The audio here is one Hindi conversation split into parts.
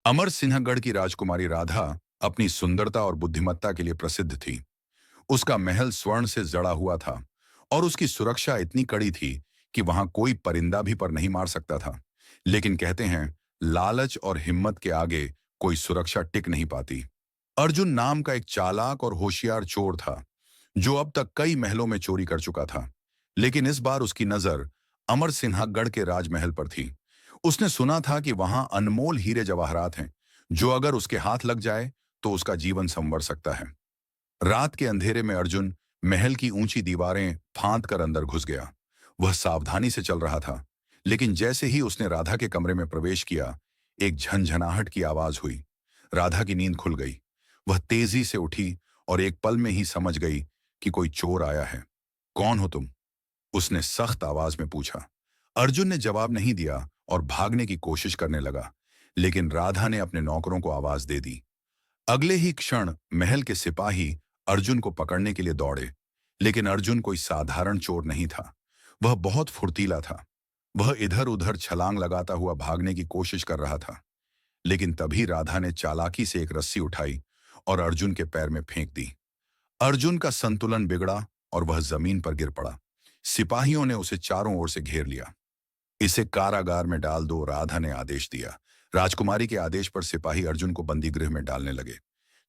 अमर सिन्हागढ़ की राजकुमारी राधा अपनी सुंदरता और बुद्धिमत्ता के लिए प्रसिद्ध थी। उसका महल स्वर्ण से जड़ा हुआ था और उसकी सुरक्षा इतनी कड़ी थी कि वहां कोई परिंदा भी पर नहीं मार सकता था। लेकिन कहते हैं, लालच और हिम्मत के आगे कोई सुरक्षा टिक नहीं पाती। अर्जुन नाम का एक चालाक और होशियार चोर था, जो अब तक कई महलों में चोरी कर चुका था। लेकिन इस बार उसकी नजर अमर सिन्हागढ़ के राजमहल पर थी। उसने सुना था कि वहां अनमोल हीरे जवाहरात हैं, जो अगर उसके हाथ लग जाए तो उसका जीवन संवर सकता है। रात के अंधेरे में अर्जुन महल की ऊंची दीवारें फांद कर अंदर घुस गया। वह सावधानी से चल रहा था, लेकिन जैसे ही उसने राधा के कमरे में प्रवेश किया, एक झंझनाहट की आवाज हुई। राधा की नींद खुल गई। वह तेजी से उठी और एक पल में ही समझ गई कि कोई चोर आया है। कौन हो तुम? उसने सख्त आवाज में पूछा। अर्जुन ने जवाब नहीं दिया और भागने की कोशिश करने लगा, लेकिन राधा ने अपने नौकरों को आवाज दे दी। अगले ही क्षण महल के सिपाही अर्जुन को पकड़ने के लिए दौड़े। लेकिन अर्जुन कोई साधारण चोर नहीं था। वह बहुत फुर्तीला था। वह इधर उधर छलांग लगाता हुआ भागने की कोशिश कर रहा था। लेकिन तभी राधा ने चालाकी से एक रस्सी उठाई और अर्जुन के पैर में फेंक दी। अर्जुन का संतुलन बिगड़ा और वह जमीन पर गिर पड़ा। सिपाहियों ने उसे चारों ओर से घेर लिया। इसे कारागार में डाल दो, राधा ने आदेश दिया। राजकुमारी के आदेश पर सिपाही अर्जुन को बंदीगृह में डालने लगे।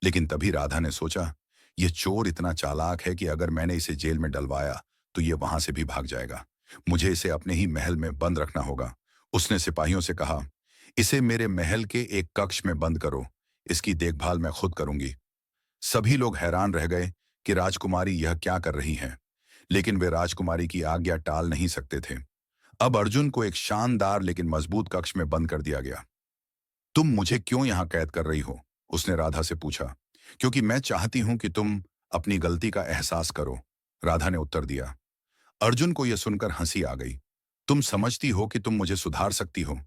लेकिन तभी राधा ने सोचा, यह चोर इतना चालाक है कि अगर मैंने इसे जेल में डलवाया तो ये वहां से भी भाग जाएगा। मुझे इसे अपने ही महल में बंद रखना होगा। उसने सिपाहियों से कहा, इसे मेरे महल के एक कक्ष में बंद करो। इसकी देखभाल मैं खुद करूंगी। सभी लोग हैरान रह गए कि राजकुमारी यह क्या कर रही है, लेकिन वे राजकुमारी की आज्ञा टाल नहीं सकते थे। अब अर्जुन को एक शानदार लेकिन मजबूत कक्ष में बंद कर दिया गया। तुम मुझे क्यों यहां कैद कर रही हो? उसने राधा से पूछा। क्योंकि मैं चाहती हूं कि तुम अपनी गलती का एहसास करो, राधा ने उत्तर दिया। अर्जुन को यह सुनकर हंसी आ गई। तुम समझती हो कि तुम मुझे सुधार सकती हो?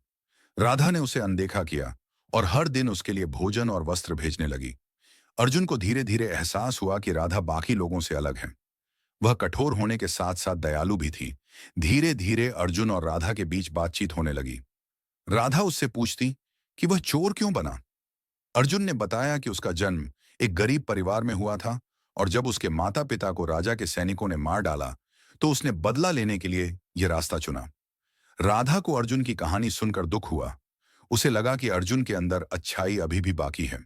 राधा ने उसे अनदेखा किया और हर दिन उसके लिए भोजन और वस्त्र भेजने लगी। अर्जुन को धीरे धीरे एहसास हुआ कि राधा बाकी लोगों से अलग है। वह कठोर होने के साथ साथ दयालु भी थी। धीरे धीरे अर्जुन और राधा के बीच बातचीत होने लगी। राधा उससे पूछती कि वह चोर क्यों बना। अर्जुन ने बताया कि उसका जन्म एक गरीब परिवार में हुआ था और जब उसके माता पिता को राजा के सैनिकों ने मार डाला तो उसने बदला लेने के लिए यह रास्ता चुना। राधा को अर्जुन की कहानी सुनकर दुख हुआ। उसे लगा कि अर्जुन के अंदर अच्छाई अभी भी बाकी है।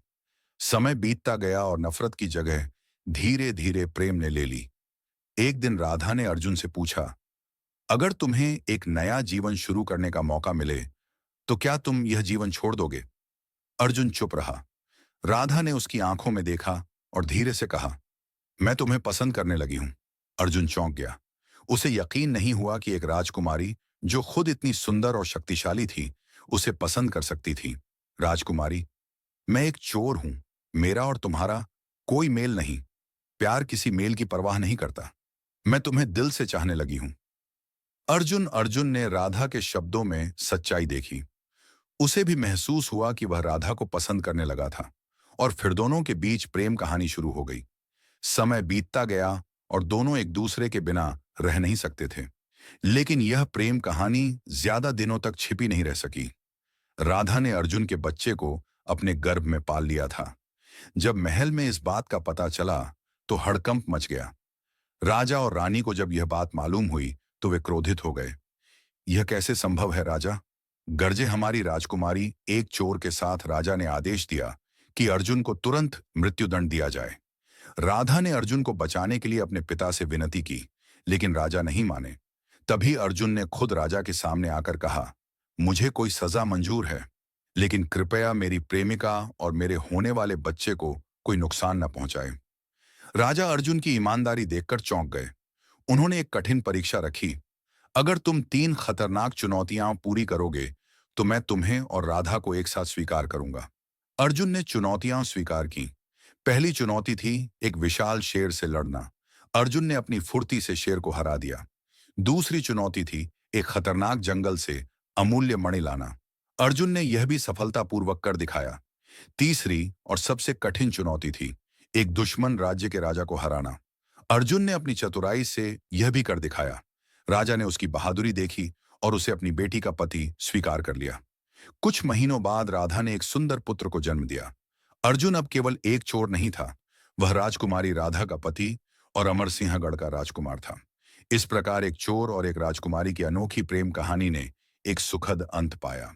समय बीतता गया और नफरत की जगह धीरे धीरे प्रेम ने ले ली। एक दिन राधा ने अर्जुन से पूछा, अगर तुम्हें एक नया जीवन शुरू करने का मौका मिले तो क्या तुम यह जीवन छोड़ दोगे? अर्जुन चुप रहा। राधा ने उसकी आंखों में देखा और धीरे से कहा, मैं तुम्हें पसंद करने लगी हूं। अर्जुन चौंक गया। उसे यकीन नहीं हुआ कि एक राजकुमारी जो खुद इतनी सुंदर और शक्तिशाली थी, उसे पसंद कर सकती थी। राजकुमारी, मैं एक चोर हूं। मेरा और तुम्हारा कोई मेल नहीं। प्यार किसी मेल की परवाह नहीं करता। मैं तुम्हें दिल से चाहने लगी हूं। अर्जुन अर्जुन ने राधा के शब्दों में सच्चाई देखी। उसे भी महसूस हुआ कि वह राधा को पसंद करने लगा था और फिर दोनों के बीच प्रेम कहानी शुरू हो गई। समय बीतता गया और दोनों एक दूसरे के बिना रह नहीं सकते थे। लेकिन यह प्रेम कहानी ज्यादा दिनों तक छिपी नहीं रह सकी। राधा ने अर्जुन के बच्चे को अपने गर्भ में पाल लिया था। जब महल में इस बात का पता चला तो हड़कंप मच गया। राजा और रानी को जब यह बात मालूम हुई तो वे क्रोधित हो गए। यह कैसे संभव है राजा? गर्जे हमारी राजकुमारी। एक चोर के साथ राजा ने आदेश दिया कि अर्जुन को तुरंत मृत्युदंड दिया जाए। राधा ने अर्जुन को बचाने के लिए अपने पिता से विनती की, लेकिन राजा नहीं माने। तभी अर्जुन ने खुद राजा के सामने आकर कहा, मुझे कोई सजा मंजूर है, लेकिन कृपया मेरी प्रेमिका और मेरे होने वाले बच्चे को कोई नुकसान न पहुंचाए। राजा अर्जुन की ईमानदारी देखकर चौंक गए। उन्होंने एक कठिन परीक्षा रखी। अगर तुम 3 खतरनाक चुनौतियां पूरी करोगे तो मैं तुम्हें और राधा को एक साथ स्वीकार करूंगा। अर्जुन ने चुनौतियां स्वीकार की। पहली चुनौती थी एक विशाल शेर से लड़ना। अर्जुन ने अपनी फुर्ती से शेर को हरा दिया। दूसरी चुनौती थी एक खतरनाक जंगल से अमूल्य मणि लाना। अर्जुन ने यह भी सफलतापूर्वक कर दिखाया। तीसरी और सबसे कठिन चुनौती थी एक दुश्मन राज्य के राजा को हराना। अर्जुन ने अपनी चतुराई से यह भी कर दिखाया। राजा ने उसकी बहादुरी देखी और उसे अपनी बेटी का पति स्वीकार कर लिया। कुछ महीनों बाद राधा ने एक सुंदर पुत्र को जन्म दिया। अर्जुन अब केवल एक चोर नहीं था, वह राजकुमारी राधा का पति और अमर सिंहगढ़ का राजकुमार था। इस प्रकार एक चोर और एक राजकुमारी की अनोखी प्रेम कहानी ने एक सुखद अंत पाया।